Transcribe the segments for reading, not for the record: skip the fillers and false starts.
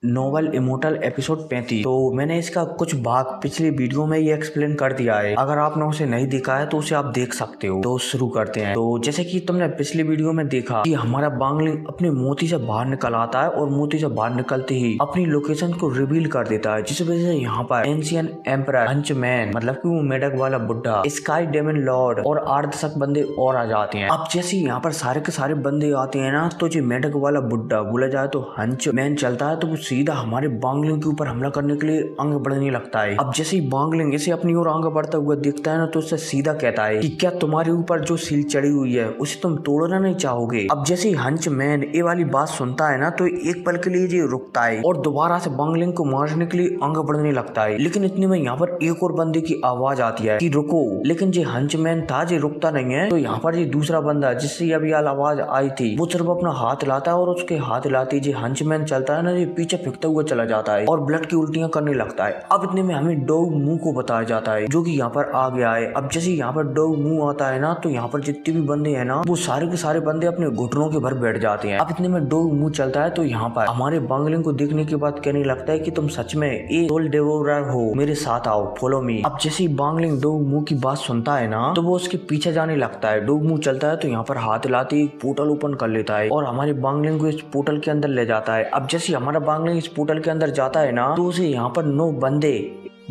Novel immortal episode 35। तो मैंने इसका कुछ भाग पिछली वीडियो में ये एक्सप्लेन कर दिया है। अगर आपने उसे नहीं देखा है तो उसे आप देख सकते हो। तो शुरू करते हैं। तो जैसे कि तुमने पिछली वीडियो में देखा कि हमारा बांगलिंग अपनी मोती से बाहर निकल आता है और मोती से बाहर निकलते ही अपनी लोकेशन को रिवील कर देता है, जिस वजह से यहाँ पर एंशियन एम्परर, हंचमैन मतलब कि वो मेढक वाला बुड्ढा, स्काई डेमन लॉर्ड और 8 बंदे और आ जाते हैं। अब जैसे यहाँ पर सारे के सारे बंदे आते हैं ना, तो जो मेढक वाला बुड्ढा बोला जाए तो हंचमैन चलता है, तो वो सीधा हमारे बांगलिंग के ऊपर हमला करने के लिए आगे बढ़ने लगता है। अब जैसे ही बांगलिंग इसे अपनी ओर आगे बढ़ता हुआ दिखता है ना, तो उससे सीधा कहता है कि क्या तुम्हारे ऊपर जो सील चढ़ी हुई है उसे तुम तोड़ना नहीं चाहोगे। अब जैसे ही हंचमैन ये वाली बात सुनता है ना, तो एक पल के लिए ये रुकता है और दोबारा से बांगलिंग को मारने के लिए आगे बढ़ने लगता है। लेकिन इतने में यहाँ पर एक और बंदे की आवाज आती है कि रुको। लेकिन जो हंचमैन था जो रुकता नहीं है। तो यहाँ पर ये दूसरा बंदा जिससे अभी आवाज आई थी, वो सिर्फ अपना हाथ लाता है और उसके हाथ लाते जो हंचमैन चलता है ना, ये पीछे फेंकता हुआ चला जाता है और ब्लड की उल्टियां करने लगता है। अब इतने में हमें डॉग मुंह को बताया जाता है, जो कि यहाँ पर आ गया है। अब जैसे यहाँ पर डॉग मुंह आता है ना, तो यहाँ पर जितने भी बंदे हैं ना, वो सारे के सारे बंदे अपने घुटनों के भर बैठ जाते हैं। अब इतने में डॉग मुंह चलता है, तो यहाँ पर हमारे बांगलिंग को देखने के बाद कहने लगता है कि तुम सच में एक सोल डेवोरर हो, मेरे साथ आओ, फॉलो मी। अब जैसे ही बांगलिंग डॉग मुंह की बात सुनता है ना, तो वो उसके पीछे जाने लगता है। डॉग मुंह चलता है, तो यहाँ पर हाथ लाते एक पोर्टल ओपन कर लेता है और हमारे बांगलिंग को इस पोर्टल के अंदर ले जाता है। अब जैसे हमारा बांगलिंग इस पोर्टल के अंदर जाता है ना, तो उसे यहाँ पर 9 बंदे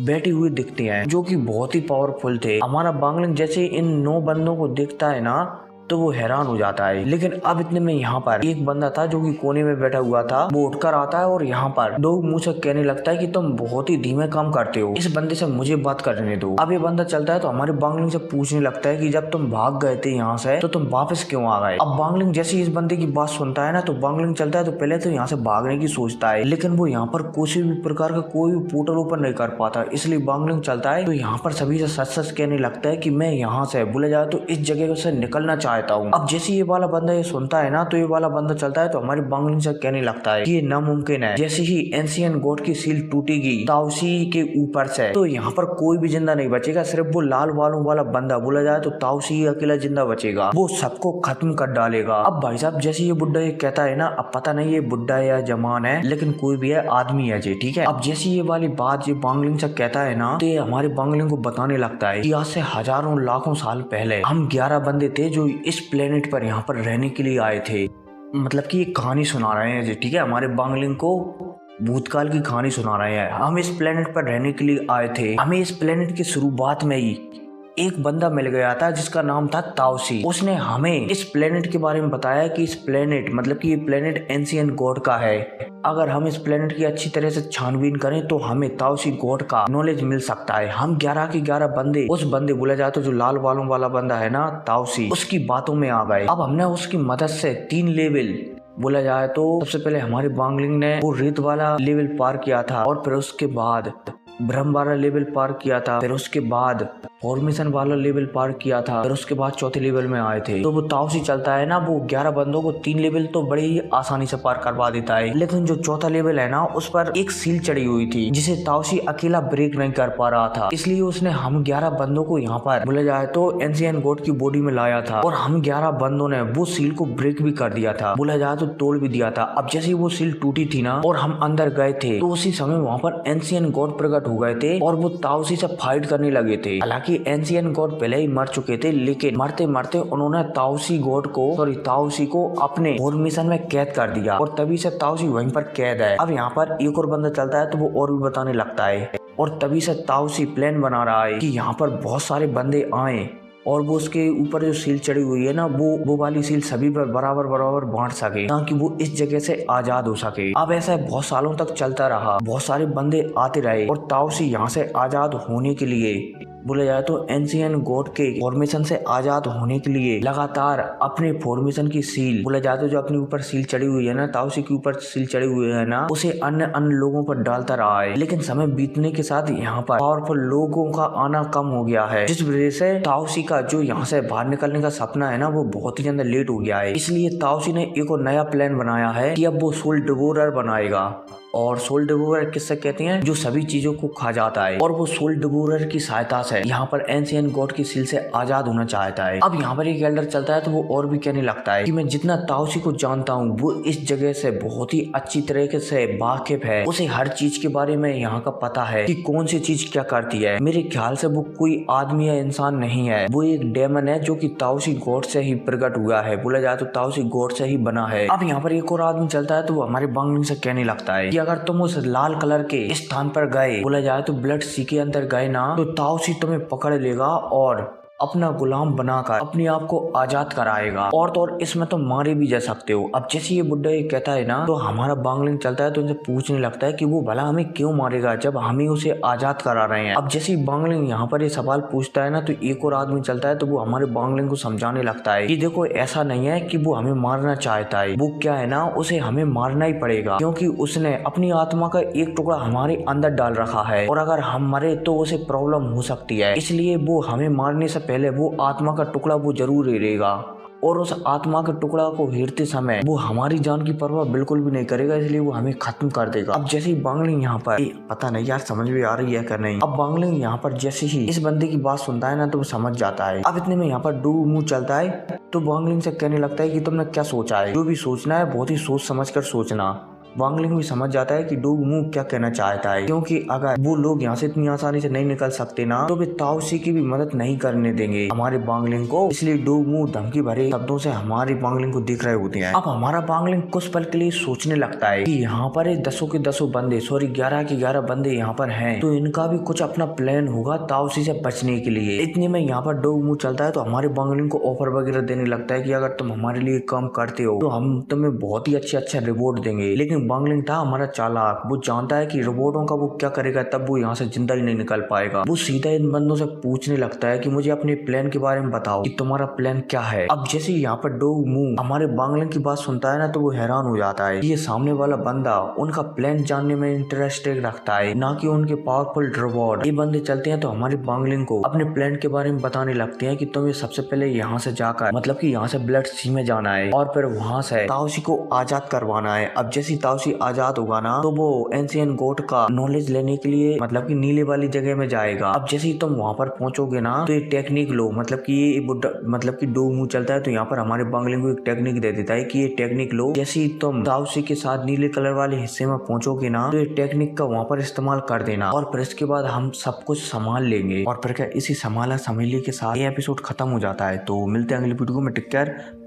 बैठे हुए दिखते हैं, जो कि बहुत ही पावरफुल थे। हमारा बांगलिंग जैसे इन 9 बंदों को देखता है ना, तो वो हैरान हो जाता है। लेकिन अब इतने में यहाँ पर एक बंदा था जो कि कोने में बैठा हुआ था, वो उठकर आता है और यहाँ पर डॉग मुंह से कहने लगता है कि तुम बहुत ही धीमे काम करते हो, इस बंदे से मुझे बात करने दो। अब ये बंदा चलता है, तो हमारे बांगलिंग से पूछने लगता है कि जब तुम भाग गए थे यहाँ से, तो तुम वापस क्यों आ गए। अब बांगलिंग जैसे इस बंदे की बात सुनता है ना, तो बांगलिंग चलता है, तो पहले तो यहाँ से भागने की सोचता है, लेकिन वो यहाँ पर किसी भी प्रकार का कोई भी पोर्टल ओपन नहीं कर पाता, इसलिए बांगलिंग चलता है। तो यहाँ पर सभी से सच सच कहने लगता है कि मैं यहाँ से बोले जाए तो इस जगह से निकलना चाहता हूँ। अब जैसे ये वाला बंदा ये सुनता है ना, तो ये वाला बंदा चलता है, तो हमारी बांगलिंग से कहने लगता है कि ये नामुमकिन है। जैसे ही एंशियन गॉड की सील टूटेगी ताउसी के ऊपर से, तो यहाँ पर कोई भी जिंदा नहीं बचेगा, सिर्फ वो लाल बालों वाला बंदा बोला जाए तो ताउसी ही अकेला जिंदा बचेगा, वो सबको खत्म कर डालेगा। अब भाई साहब जैसे ये बुड्ढा ये कहता है ना, अब पता नहीं ये बुड्ढा है या जवान है, लेकिन कोई भी है, आदमी है जी, ठीक है। अब जैसे ये वाली बात ये बांगलिंग से कहता है ना, तो ये हमारे बांगलिंग को बताने लगता है कि आज से हजारों लाखों साल पहले हम 11 बंदे थे जो इस प्लेनेट पर यहाँ पर रहने के लिए आए थे। मतलब कि एक कहानी सुना रहे हैं जी, ठीक है, हमारे बांगलिंग को भूतकाल की कहानी सुना रहे हैं। हम इस प्लेनेट पर रहने के लिए आए थे। हमें इस प्लेनेट की शुरुआत में ही एक बंदा मिल गया था जिसका नाम था ताउसी। उसने हमें इस प्लेनेट के बारे में बताया कि इस प्लेनेट मतलब कि ये प्लेनेट एंशियन गॉड का है। अगर हम इस प्लेनेट की अच्छी तरह से छानबीन करें तो हमें ताउसी गॉड का नॉलेज मिल सकता है। हम 11 के 11 बंदे उस बंदे बोला जाए तो जो लाल बालों वाला बंदा है ना, ताउसी, उसकी बातों में आ गए। अब हमने उसकी मदद से 3 लेवल बोला जाए तो सबसे पहले हमारे बांगलिंग ने वो रेत वाला लेवल पार किया था, और फिर उसके बाद ब्रह्म वाला लेवल पार किया था, फिर उसके बाद फॉर्मेशन वाला लेवल पार किया था, फिर उसके बाद चौथे लेवल में आए थे। तो वो ताउसी चलता है ना, वो 11 बंदों को 3 लेवल तो बड़ी ही आसानी से पार करवा देता है। लेकिन जो चौथा लेवल है ना, उस पर एक सील चढ़ी हुई थी जिसे ताउसी अकेला ब्रेक नहीं कर पा रहा था, इसलिए उसने हम 11 बंदों को यहाँ पर बोला जाए तो एंशियन गॉड की बॉडी में लाया था, और हम 11 बंदों ने वो सील को ब्रेक भी कर दिया था, बोला जाए तो तोड़ भी दिया था। अब जैसे वो सील टूटी थी ना और हम अंदर गए थे, तो उसी समय वहाँ पर एंशियन गॉड प्रकट हो गए थे और वो ताउसी से फाइट करने लगे थे। हालांकि एंशियन गॉड पहले ही मर चुके थे, लेकिन मरते मरते उन्होंने ताउसी को अपने फॉर्मेशन में कैद कर दिया, और तभी से ताउसी वहीं पर कैद है। अब यहाँ पर एक और बंदा चलता है, तो वो और भी बताने लगता है, और तभी से ताउसी प्लान बना रहा है कि यहाँ पर बहुत सारे बंदे आए और वो उसके ऊपर जो सील चढ़ी हुई है ना, वो वाली सील सभी पर बराबर बराबर बांट सके, ताकि वो इस जगह से आजाद हो सके। अब ऐसा बहुत सालों तक चलता रहा, बहुत सारे बंदे आते रहे, और ताउसी यहाँ से आजाद होने के लिए बोला जाए तो एंशियन गॉड के फॉर्मेशन से आजाद होने के लिए लगातार अपने फॉर्मेशन की सील बोला जाए तो जो अपने ऊपर सील चढ़ी हुई है ना, ताउसी के ऊपर सील चढ़ी हुई है ना, उसे अन्य लोगों पर डालता रहा है। लेकिन समय बीतने के साथ यहाँ पर पावरफुल लोगों का आना कम हो गया है, जिस वजह से ताउसी का जो यहाँ से बाहर निकलने का सपना है ना, वो बहुत ही ज्यादा लेट हो गया है। इसलिए ताउसी ने एक और नया प्लान बनाया है कि अब वो सोल डिवोरर बनाएगा। और सोल डिवोरर किससे कहते हैं, जो सभी चीजों को खा जाता है, और वो सोल डिवोरर की सहायता से यहाँ पर एंशिएंट गॉड की सील से आजाद होना चाहता है। अब यहाँ पर एक एल्डर चलता है तो वो और भी कहने लगता है कि मैं जितना ताओसी को जानता हूँ वो इस जगह से बहुत ही अच्छी तरीके से वाकिफ है, उसे हर चीज के बारे में यहाँ का पता है कि कौन सी चीज क्या करती है। मेरे ख्याल से वो कोई आदमी या इंसान नहीं है, वो एक डेमन है जो कि ताओसी गॉड से ही प्रकट हुआ है, बोला जाए तो ताओसी गॉड से ही बना है। अब यहाँ पर एक और आदमी चलता है तो वो हमारे बांगलिंग से कहने लगता है कि अगर तुम उस लाल कलर के स्थान पर गए, बोला जाए तो ब्लड सी के अंदर गए ना, तो ताओसी तुम्हें पकड़ लेगा और अपना गुलाम बनाकर अपने आप को आजाद कराएगा, और तो और इसमें तो मारे भी जा सकते हो। अब जैसे ये बुड्ढा ये कहता है ना, तो हमारा बांगलिंग चलता है तो उनसे पूछने लगता है कि वो भला हमें क्यों मारेगा जब हम ही उसे आजाद करा रहे हैं। अब जैसे ही बांगलिंग यहाँ पर ये सवाल पूछता है ना, तो एक और आदमी चलता है तो वो हमारे बांगलिंग को समझाने लगता है कि देखो ऐसा नहीं है कि वो हमें मारना चाहता है, वो क्या है ना, उसे हमें मारना ही पड़ेगा क्योंकि उसने अपनी आत्मा का एक टुकड़ा हमारे अंदर डाल रखा है, और अगर हम मरे तो उसे प्रॉब्लम हो सकती है, इसलिए वो हमें मारने से पहले वो आत्मा का टुकड़ा वो जरूर हेरेगा, और उस आत्मा के टुकड़ा को हेरते समय वो हमारी जान की परवाह बिल्कुल भी नहीं करेगा, इसलिए वो हमें खत्म कर देगा। अब जैसे ही बांगलिंग यहाँ पर पता नहीं यार समझ में आ रही है क्या नहीं, अब बांगलिंग यहाँ पर जैसे ही इस बंदे की बात सुनता है ना तो वो समझ जाता है। अब इतने में यहाँ पर डू मुंह चलता है तो बांगलिंग से कहने लगता है कि तुमने क्या सोचा है, जो भी सोचना है बहुत ही सोच समझ कर सोचना। वांगलिंग भी समझ जाता है कि डोग मू क्या कहना चाहता है, क्योंकि अगर वो लोग यहाँ से इतनी आसानी से नहीं निकल सकते ना, तो वे ताओसी की भी मदद नहीं करने देंगे हमारे बांगलिंग को, इसलिए डोग मू धमकी भरे शब्दों से हमारे बांगलिंग को दिख रहे होते हैं। अब हमारा बांगलिंग कुछ पल के लिए सोचने लगता है कि यहाँ पर 10 के 10 बंदे, सॉरी 11 के 11 बंदे यहाँ पर हैं, तो इनका भी कुछ अपना प्लान होगा ताओसी से बचने के लिए। इतने में यहाँ पर डोग मू चलता है तो हमारे बांगलिंग को ऑफर वगैरह देने लगता है कि अगर तुम हमारे लिए काम करते हो तो हम तुम्हें बहुत ही अच्छा रिवॉर्ड देंगे। लेकिन बांगलिंग था हमारा चालाक, वो जानता है कि रोबोटों का वो क्या करेगा, तब वो यहाँ से जिंदा ही नहीं निकल पाएगा। वो सीधा इन बंदों से पूछने लगता है कि मुझे अपने प्लान के बारे में बताओ कि तुम्हारा प्लान क्या है। अब जैसे यहाँ पर डोग मू हमारे बांगलिंग की बात सुनता है ना, तो वो हैरान हो जाता है। ये सामने वाला बंदा उनका प्लान जानने में इंटरेस्ट रखता है, ना कि उनके पावरफुल रिवॉर्ड। ये बंदे चलते हैं तो हमारे बांगलिंग को अपने प्लान के बारे में बताने लगते हैं कि तुम्हें सबसे पहले यहाँ से जाकर, मतलब कि यहाँ से ब्लड सी में जाना है, और फिर वहाँ से ताओसी को आजाद करवाना है। अब जैसे ताओसी आजाद होगा ना, तो वो एंशिएंट गॉड का नॉलेज लेने के लिए, मतलब कि नीले वाली जगह में जाएगा। अब जैसे ही तुम वहां पर पहुंचोगे ना, तो ये टेक्निक लो, मतलब कि ये मतलब कि डोग मू चलता है तो यहाँ पर हमारे बांगलिंग को एक टेक्निक दे देता है कि ये टेक्निक लो। जैसे ही तुम ताओसी के साथ नीले कलर वाले हिस्से में पहुंचोगे ना, तो ये टेक्निक का वहां पर इस्तेमाल कर देना, और फिर इसके बाद हम सब कुछ संभाल लेंगे। और फिर क्या इसी संभाला संभली के साथ ये एपिसोड खत्म हो जाता है। तो मिलते हैं अगली वीडियो में, टेक केयर।